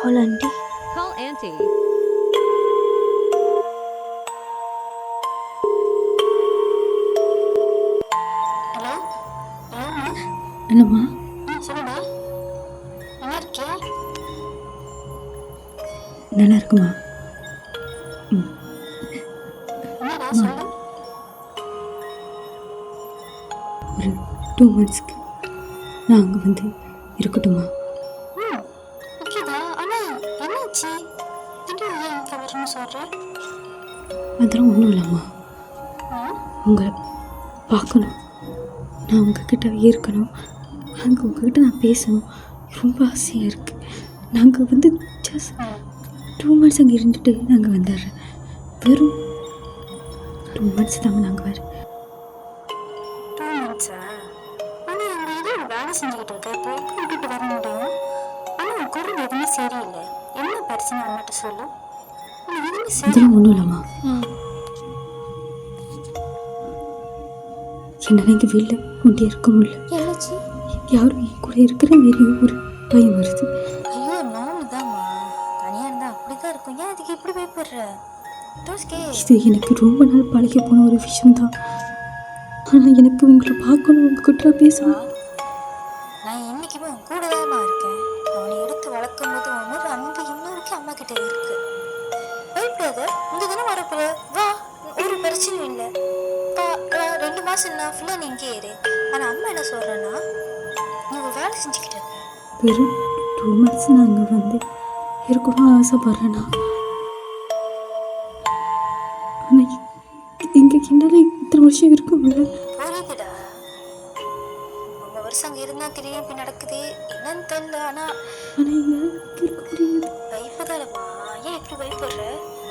Call auntie. Call auntie. Hello ஹலோம்மா. என்னம்மா? சொல்லுடா, நல்லா இருக்கியா? நல்லா இருக்குமா? என்னடா சொல்லு. ஒரு 2 monthsக்கு நான் அங்கே வந்து இருக்கட்டுமா? ஓகேதா. ஆனால் என்னாச்சு? திடீர்னு ஏன் இங்கே வரணும்னு சொல்கிறேன்? அதெல்லாம் ஒன்றும் இல்லைம்மா. உங்களை பார்க்கணும், நான் உங்ககிட்ட இருக்கணும், அங்கே உங்ககிட்ட நான் பேசணும், ரொம்ப ஆசையாக இருக்குது. நாங்கள் வந்து ஜஸ்ட் 2 months அங்கே இருந்துட்டு நாங்கள் வந்துடுறேன். வெறும் 2 months தாங்க நாங்கள் வர. 2 months ஆனால் அங்கே ஏதோ வேலை செஞ்சுக்கிட்டு இருக்க, இப்போ எப்படி விட்டுட்டு வர முடியும்? ஆனால் உன் குரல் எதுவுமே சரியில்லை. என்ன பிரச்சனை அம்மாட்ட சொல்லு. ஆனால் எதுவுமே சரி. அதெல்லாம் ஒன்றும் இல்லைம்மா. என்னால் இந்த வீட்டில் ஒன்றே இருக்க முடியல. என்னாச்சு? யாரும் என் கூட இருக்கிற மாரி ஒரு பயம் வருது. ஐயோ, நானும் தான்மா. தனியாக இருந்தால் அப்படி தான் இருக்கும். ஏன் அதுக்கு இப்படி பயப்படுற? இது எனக்கு ரொம்ப நாள் பழகி போன ஒரு விஷயம்தான். ஆனால் எனக்கு உங்களை பார்க்கணும், உங்ககிட்ட பேசணும். நான் என்றைக்குமே உன் கூட தான்மா இருக்கேன். அவனை எடுத்து வளர்க்கும் போது உன்னோட அன்பு இன்னொருக்கு அம்மா கிட்ட இருக்கு. பயப்படாத, இந்த தினம் வரப்போற வா, ஒரு பிரச்சனையும் இல்லை. 2 மாதம் நான் ஃபுல்லாக நீ இங்கே இரு. ஆனால் அம்மா என்ன சொல்கிறேன்னா, நீ ஒரு வேலை செஞ்சுக்கிட்டு இருக்க. வெறும் 2 months நான் அங்கே வந்து இருக்கணும்னு ஆசைப்பட்றேன்னா, ஆனால் இங்கே என்னால் இத்தனை வருஷம் இருக்க முடியல. புரியுதுடா, ரொம்ப வருஷம் அங்கே இருந்தால் தெரியும் இப்படி நடக்குது என்னன்னு தெரியல. ஆனால் என்னால் இருக்க முடியாது. பயப்பதாலம்மா, ஏன் இப்படி பயப்படுற?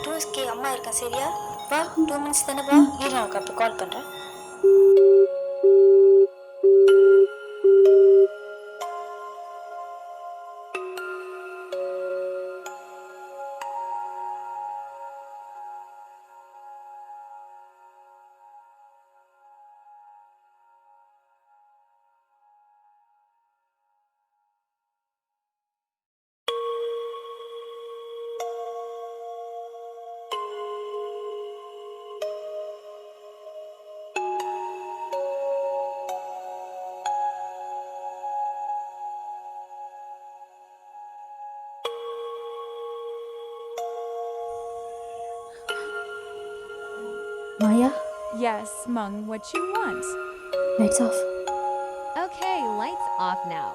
டூஸ்கே அம்மா இருக்கேன் சரியா? வா, 2 minutes தானே, வா. இரு, நான் அப்போ கால் பண்ணுறேன். மாயா, Yes, Mung, what you want? lights off. Okay, lights off now.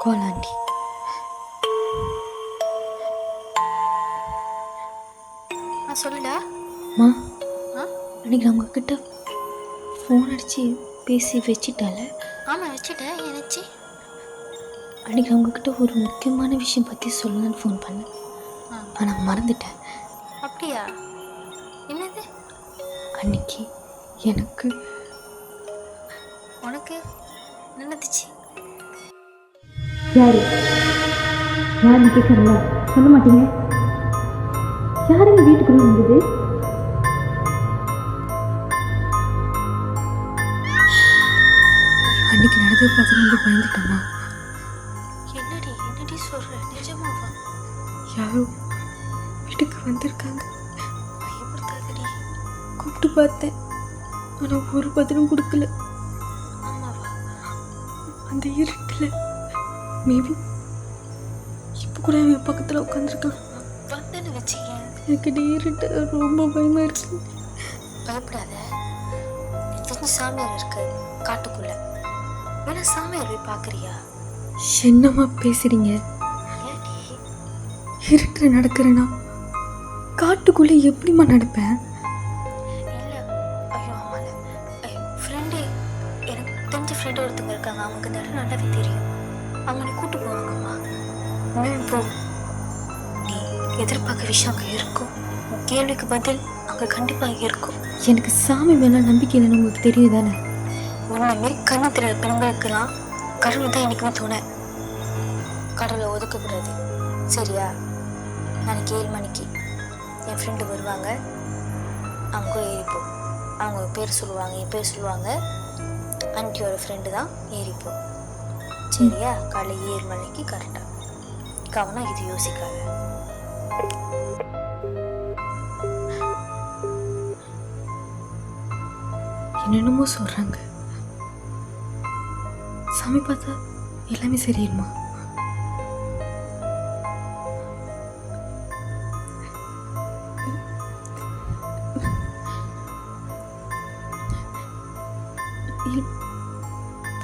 Call auntie. சொல்லுடா. மா, ஆ அன்றைக்கி நான் உங்ககிட்ட ஃபோன் அடித்து பேசி வச்சிட்டால. ஆமாம், வச்சுட்டேன். ஏன்னாச்சு? அன்றைக்கி நான் உங்ககிட்ட ஒரு முக்கியமான விஷயம் பற்றி சொல்லலான்னு ஃபோன் பண்ணேன். ஆனால் மறந்துட்டேன். அப்படியா? என்னது? அன்றைக்கி எனக்கு உனக்கு நடந்துச்சு? யாரு யாருன்னு கேட்குறல, சொல்ல மாட்டீங்க? யாருங்க வீட்டுக்குள்ளே வந்தது? அன்னைக்கு நடந்ததை பார்த்து ரொம்ப பயந்துட்டோமா? என்னடி சொல்கிற? நிஜமாவா? யாரோ வீட்டுக்கு வந்திருக்காங்க. பயப்படுத்தாதடி. கூப்பிட்டு பார்த்தேன், ஆனால் ஒரு பதிலும் கொடுக்கல. ஆமாவா? அந்த இருட்டில் மேபி இப்போ கூட என் பக்கத்தில் உட்காந்துருக்கான். வந்தேன்னு வச்சுக்கேன். எனக்கு இருட்டு ரொம்ப பயமாக இருக்கு. பயப்படாத, தெரிஞ்ச சாமியார் இருக்கு காட்டுக்குள்ள. வேணா சாமியார் போய் பார்க்குறியா? என்னம்மா பேசுறீங்க? ஏடி? இருட்டில் நடக்கிறேன்னா காட்டுக்குள்ளே எப்படிம்மா நடப்பேன்? இல்லை, ஐயோ ஆமால, ஐயோ ஃப்ரெண்டு, எனக்கு தெரிஞ்ச ஃப்ரெண்டு ஒருத்தவங்க இருக்காங்க. அவங்களுக்கு இந்த இடம் நல்லாவே தெரியும். அவங்க நீ கூப்பிட்டு போவாங்கம்மா. போ. நீ எதிர்பார்க்க விஷயம் அங்கே இருக்கும். உன் கேள்விக்கு பதில் அங்கே கண்டிப்பாக இருக்கும். எனக்கு சாமி மேலே நம்பிக்கை இல்லைன்னு உங்களுக்கு தெரியும் தானே? உன்னை மாரி கண்ணு தெரியாத பெண்களுக்கெல்லாம் கடவுள் தான் எனக்குமே துணை. கடவுளை ஒதுக்கக்கூடாது, சரியா? நாளைக்கு 7 மணிக்கு என் ஃப்ரெண்டு வருவாங்க, அவங்க கூட ஏறிப்போம். அவங்க பேர் சொல்லுவாங்க, என் பேர் சொல்லுவாங்க. ஆண்டியோட ஃப்ரெண்டு தான், ஏறிப்போம், சரியா? காலைல 7 மணிக்கு கரெக்டாக. கவனம், இது யோசிக்காத. என்னென்னமோ சொல்கிறாங்க. சாமி பார்த்தா எல்லாமே சரியில்லைமா?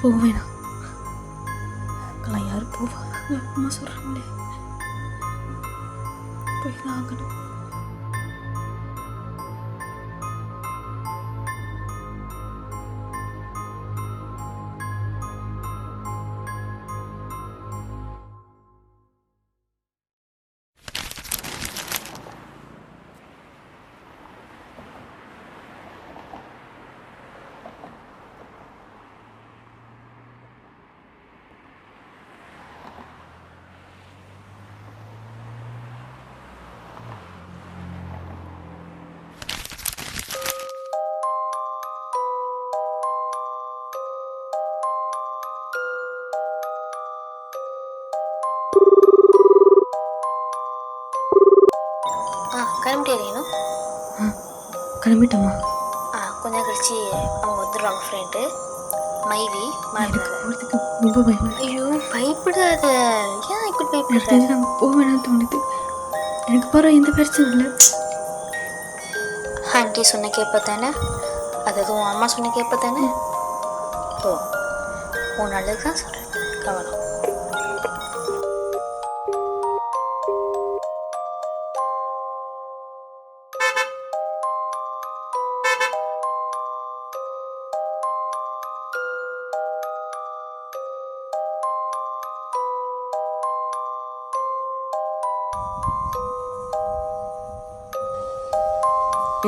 போவேணா, யாரும் போவாங்க, அம்மா சொல்கிறாங்களே, போய்தான் ஆகணும். கிளம்பிட்டேன். கிளம்பிட்டோமா? கொஞ்சம் கழிச்சு அவங்க வந்துடுவாங்க. ஃப்ரெண்டு மைவி போகிறதுக்கு ரொம்ப பயமா. ஐயோ பயப்படாத, ஏன் இப்படி பயப்படுற? நாங்கள் போவேணான்னு தோணுது. எனக்கு போகிற எந்த பிரச்சனை இல்லை. ஆண்டி சொன்ன கேட்ப தானே, அதாவது உன் அம்மா சொன்ன கேட்ப தானே. ஓ, உன் நல்லது தான் சொல்கிறேன், கவனம்.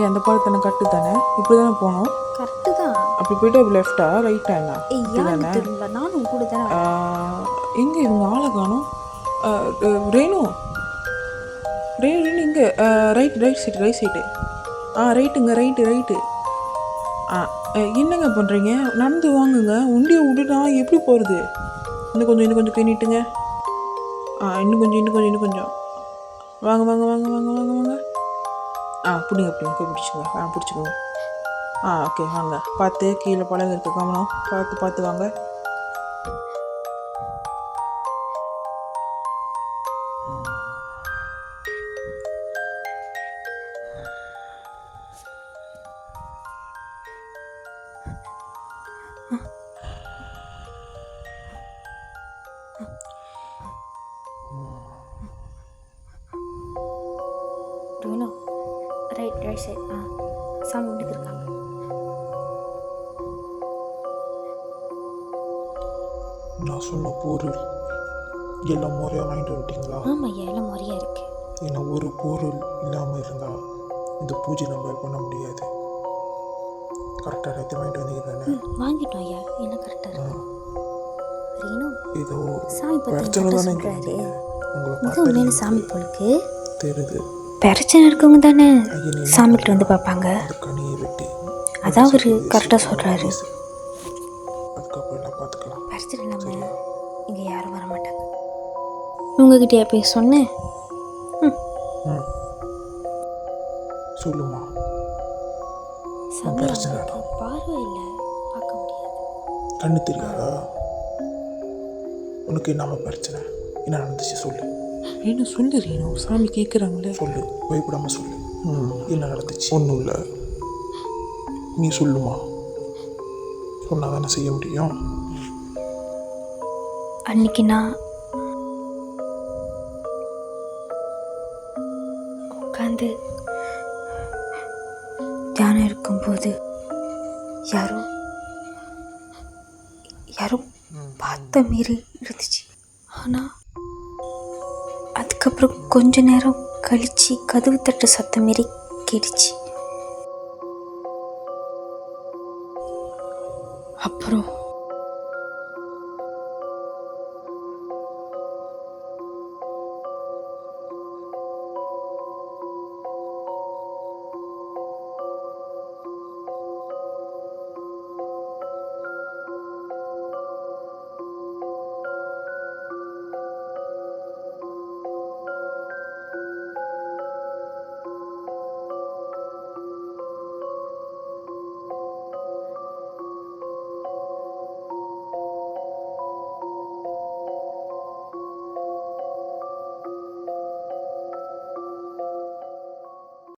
அந்த பாலத்தானே கட்டு தானே, இப்படி தானே போகணும்? கரெக்டு தான். அப்படி போய்ட்டு அப்படி லெஃப்டா ரைட்டா? என்ன தெரியல, நானும் கூட தானே. எங்கே இவங்க ஆளை காணும்? ரேணு ரேணு இங்கே ரைட் சைடு. ரைட்டுங்க, ரைட்டு. என்னங்க பண்ணுறீங்க? நடந்து வாங்குங்க, உண்டியை விட்டுட்டா எப்படி போகிறது? இன்னும் கொஞ்சம் கை நீட்டுங்க. இன்னும் கொஞ்சம் வாங்க. பிடிங்க பிடிச்சிக்கோங்க. பிடிச்சிக்கோங்க. ஓகே, வாங்க. பார்த்து, கீழே பழக இருக்குது, கவனம். பார்த்து வாங்க. Right side. சாமி வீட்டுக்கு இருக்காங்க. நான் சொன்ன பொருள் எல்லாம் முறையாக வாங்கிட்டு வந்துட்டீங்களா? ஆமாம் ஐயா, எல்லாம் முறையாக இருக்குது. ஏன்னா ஒரு பொருள் இல்லாமல் இருந்தால் இந்த பூஜை நம்ம பண்ண முடியாது. கரெக்டாக எல்லாத்தையும் வாங்கிட்டு வந்தீங்க தானே? வாங்கிட்டோம் ஐயா, எல்லாம் கரெக்டாக இருக்கு. ரீனு, ஏதோ சாமி பிரச்சனை தானே சொல்கிறாரு. உங்களை இது உண்மையான சாமி போலுக்கு தெரியுது. பிரச்சனை இருக்கவங்க தானே சாமிக்கிட்ட வந்து பார்ப்பாங்க. கனியை வெட்டி அதான் அவர் கரெக்டாக சொல்கிறாரு. அதுக்கப்புறம் எல்லாம் பார்த்துக்கலாம். பிரச்சனை இல்லாமல் இங்கே யாரும் வர மாட்டாங்க. உங்ககிட்டயா போய் சொன்னேன்? சொல்லுமா. சாமி பிரச்சனை பார்வை இல்லை, பார்க்க முடியாது. கண்ணு தெரியாதா? உனக்கு என்னம்மா பிரச்சனை? என்ன நடந்துச்சு சொல்லு. என்ன சொல்லு ரீனு, சாமி கேட்குறாங்களே. சொல்லு, பயப்படாம சொல்லு. என்ன நடந்துச்சு? ஒன்றும் இல்லை, நீ சொல்லுமா. சொன்னால் தானே செய்ய முடியும். அன்னைக்கு நான் உட்காந்து தியானம் இருக்கும்போது யாரோ பார்த்த மாரி இருந்துச்சு. ஆனால் அதுக்கப்புறம் கொஞ்ச நேரம் கழிச்சு கதவு தட்டு சத்தம் மாரி கேட்டுச்சு.